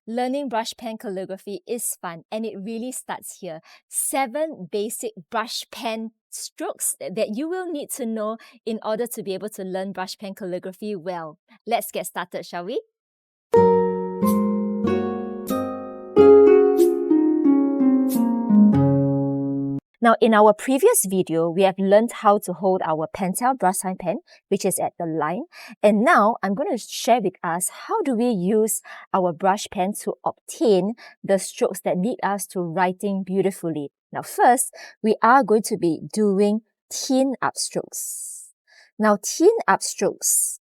Learning brush pen calligraphy is fun and it really starts here. 7 basic brush pen strokes that you will need to know in order to be able to learn brush pen calligraphy well. Let's get started, shall we? Now, in our previous video, we have learned how to hold our Pentel brush sign pen, which is at the line. And now, I'm going to share with us how do we use our brush pen to obtain the strokes that lead us to writing beautifully. Now, first, we are going to be doing thin upstrokes. Now, thin upstrokes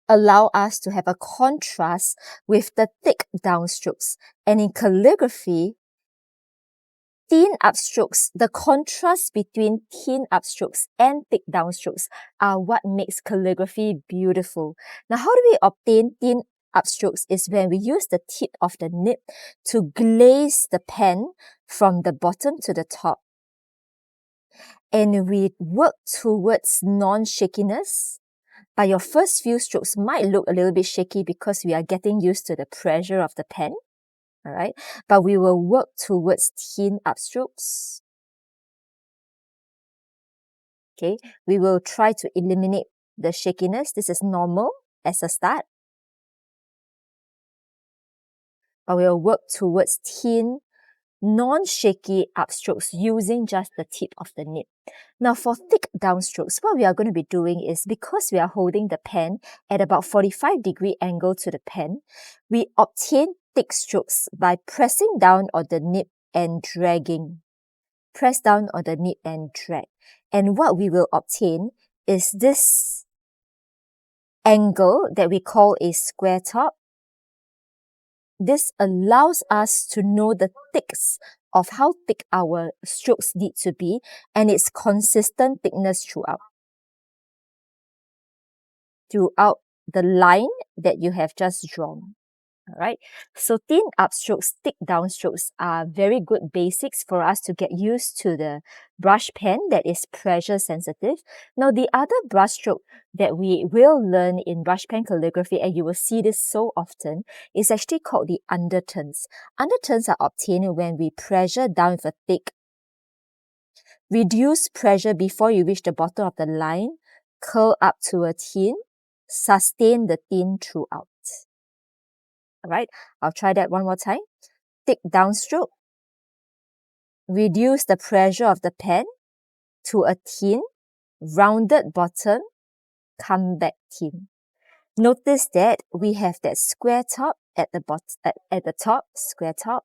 allow us to have a contrast with the thick downstrokes. And in calligraphy, thin upstrokes, the contrast between thin upstrokes and thick downstrokes are what makes calligraphy beautiful. Now, how do we obtain thin upstrokes is when we use the tip of the nib to glaze the pen from the bottom to the top. And we work towards non-shakiness. But your first few strokes might look a little bit shaky because we are getting used to the pressure of the pen. Alright, but we will work towards thin upstrokes. Okay, we will try to eliminate the shakiness. This is normal as a start. But we will work towards thin, non-shaky upstrokes using just the tip of the nib. Now for thick downstrokes, what we are going to be doing is, because we are holding the pen at about 45-degree angle to the pen, we obtain thick strokes by pressing down on the nib and dragging. Press down on the nib and drag. And what we will obtain is this angle that we call a square top. This allows us to know the thickness of how thick our strokes need to be and its consistent thickness throughout the line that you have just drawn. Alright, so thin upstrokes, thick downstrokes are very good basics for us to get used to the brush pen that is pressure sensitive. Now the other brush stroke that we will learn in brush pen calligraphy, and you will see this so often, is actually called the underturns. Underturns are obtained when we pressure down with a thick, reduce pressure before you reach the bottom of the line, curl up to a thin, sustain the thin throughout. Alright, I'll try that one more time. Thick downstroke, reduce the pressure of the pen to a thin, rounded bottom, come back thin. Notice that we have that square top at the top, square top.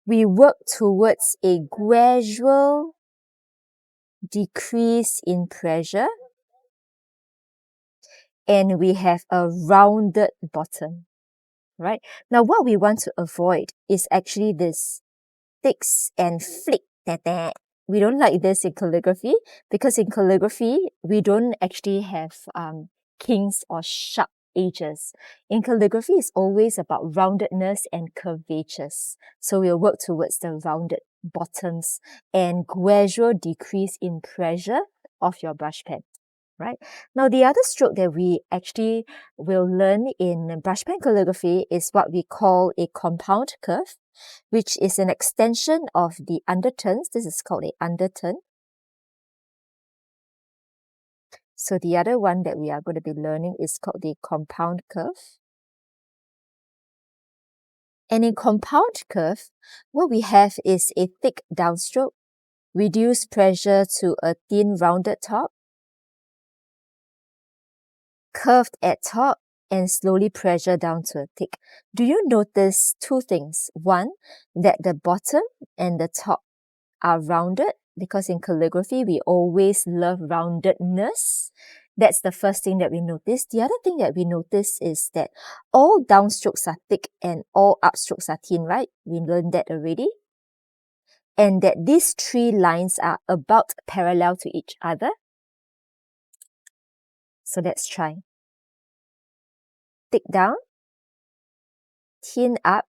We work towards a gradual decrease in pressure, and we have a rounded bottom. Right? Now, what we want to avoid is actually this sticks and flick. We don't like this in calligraphy, because in calligraphy, we don't actually have kinks or sharp edges. In calligraphy, it's always about roundedness and curvatures. So we'll work towards the rounded bottoms and gradual decrease in pressure of your brush pen. Right? Now, the other stroke that we actually will learn in brush pen calligraphy is what we call a compound curve, which is an extension of the underturns. This is called a underturn. So the other one that we are going to be learning is called the compound curve. And in compound curve, what we have is a thick downstroke, reduce pressure to a thin rounded top, curved at top, and slowly pressure down to a thick. Do you notice two things? One, that the bottom and the top are rounded, because in calligraphy, we always love roundedness. That's the first thing that we notice. The other thing that we notice is that all downstrokes are thick and all upstrokes are thin, right? We learned that already. And that these three lines are about parallel to each other. So let's try. Thick down, thin up,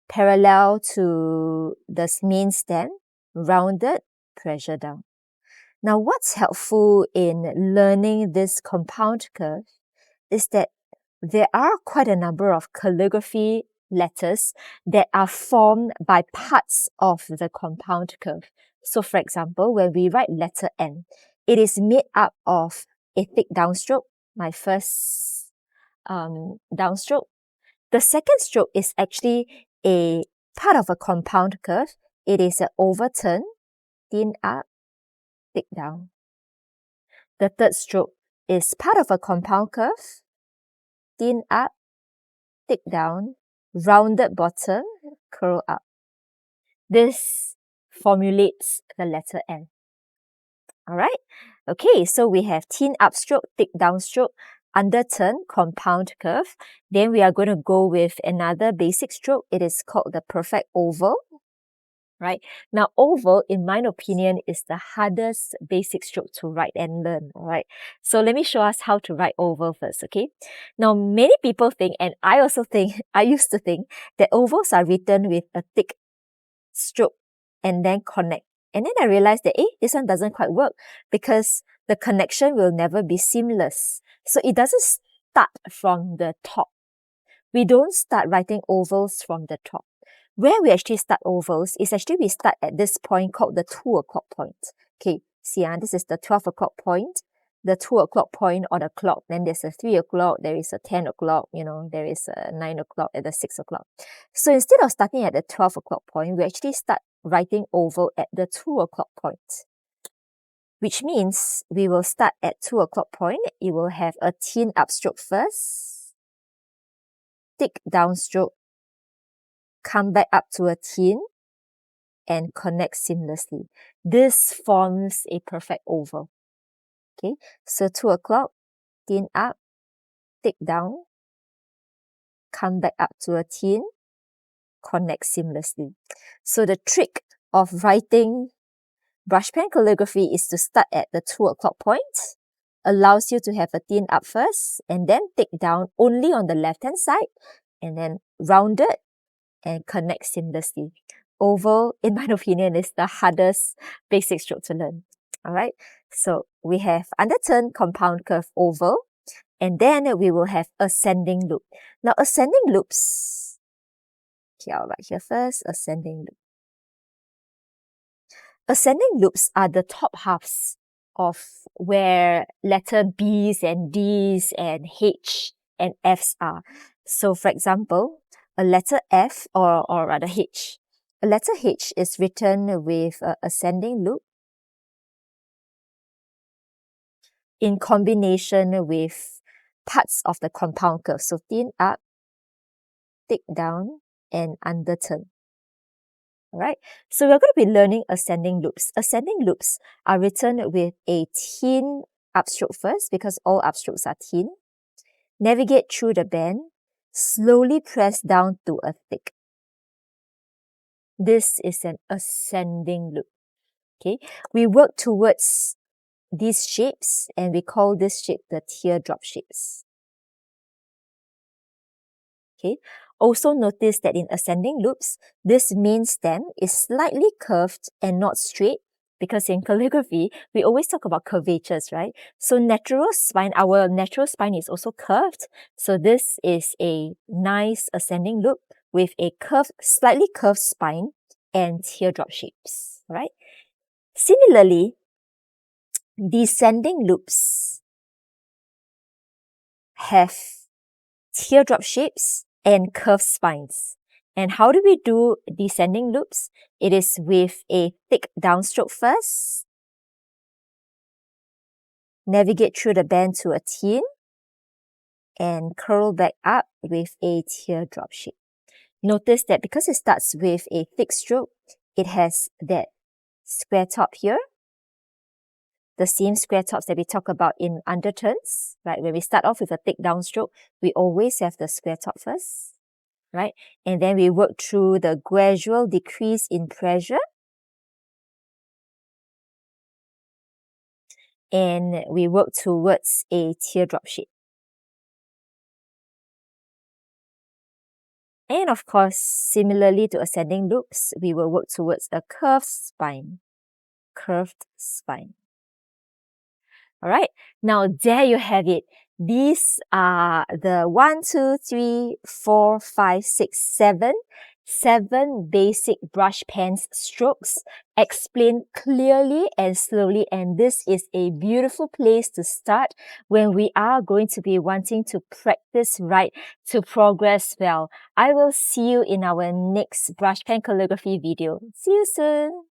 parallel to the main stem, rounded, pressure down. Now, what's helpful in learning this compound curve is that there are quite a number of calligraphy letters that are formed by parts of the compound curve. So for example, when we write letter N, it is made up of a thick downstroke, my first downstroke. The second stroke is actually a part of a compound curve. It is an overturn, thin up, thick down. The third stroke is part of a compound curve, thin up, thick down, rounded bottom, curl up. This formulates the letter N. Alright? Okay, so we have thin upstroke, thick downstroke, underturn, compound curve. Then we are going to go with another basic stroke. It is called the perfect oval. Right? Now, oval, in my opinion, is the hardest basic stroke to write and learn. Alright? So let me show us how to write oval first, okay? Now, many people think, and I also think, I used to think, that ovals are written with a thick stroke and then connect. And then I realized that, this one doesn't quite work because the connection will never be seamless. So it doesn't start from the top. We don't start writing ovals from the top. Where we actually start ovals is actually we start at this point called the 2 o'clock point. Okay, see, this is the 12 o'clock point, the 2 o'clock point on the clock. Then there's a 3 o'clock, there is a 10 o'clock, there is a 9 o'clock at the 6 o'clock. So instead of starting at the 12 o'clock point, we actually start writing oval at the 2 o'clock point. Which means we will start at 2 o'clock point. You will have a thin upstroke first, thick downstroke, come back up to a thin, and connect seamlessly. This forms a perfect oval. Okay, so 2 o'clock, thin up, thick down, come back up to a thin, connect seamlessly. So the trick of writing brush pen calligraphy is to start at the 2 o'clock point, allows you to have a thin up first, and then thick down only on the left-hand side, and then rounded and connect seamlessly. Oval, in my opinion, is the hardest basic stroke to learn. Alright, so we have underturn, compound curve, oval, and then we will have ascending loop. Now, ascending loops, okay, I'll write here first, ascending loop. Ascending loops are the top halves of where letter B's and D's and H and F's are. So, for example, a letter F or rather H. A letter H is written with an ascending loop in combination with parts of the compound curve. So, thin up, thick down, and underturn. Alright, so we're going to be learning ascending loops. Ascending loops are written with a thin upstroke first because all upstrokes are thin. Navigate through the band, slowly press down to a thick. This is an ascending loop. Okay, we work towards these shapes and we call this shape the teardrop shapes. Okay, also notice that in ascending loops, this main stem is slightly curved and not straight because in calligraphy, we always talk about curvatures, right? So our natural spine is also curved. So this is a nice ascending loop with a slightly curved spine and teardrop shapes, right? Similarly, descending loops have teardrop shapes and curved spines. And how do we do descending loops? It is with a thick downstroke first, navigate through the band to a thin, and curl back up with a teardrop shape. Notice that because it starts with a thick stroke, it has that square top here, the same square tops that we talk about in underturns, right? When we start off with a thick downstroke, we always have the square top first, right? And then we work through the gradual decrease in pressure. And we work towards a teardrop shape. And of course, similarly to ascending loops, we will work towards a curved spine. Curved spine. Alright, now there you have it. These are the 7 basic brush pens strokes explained clearly and slowly, and this is a beautiful place to start when we are going to be wanting to practice right to progress well. I will see you in our next brush pen calligraphy video. See you soon!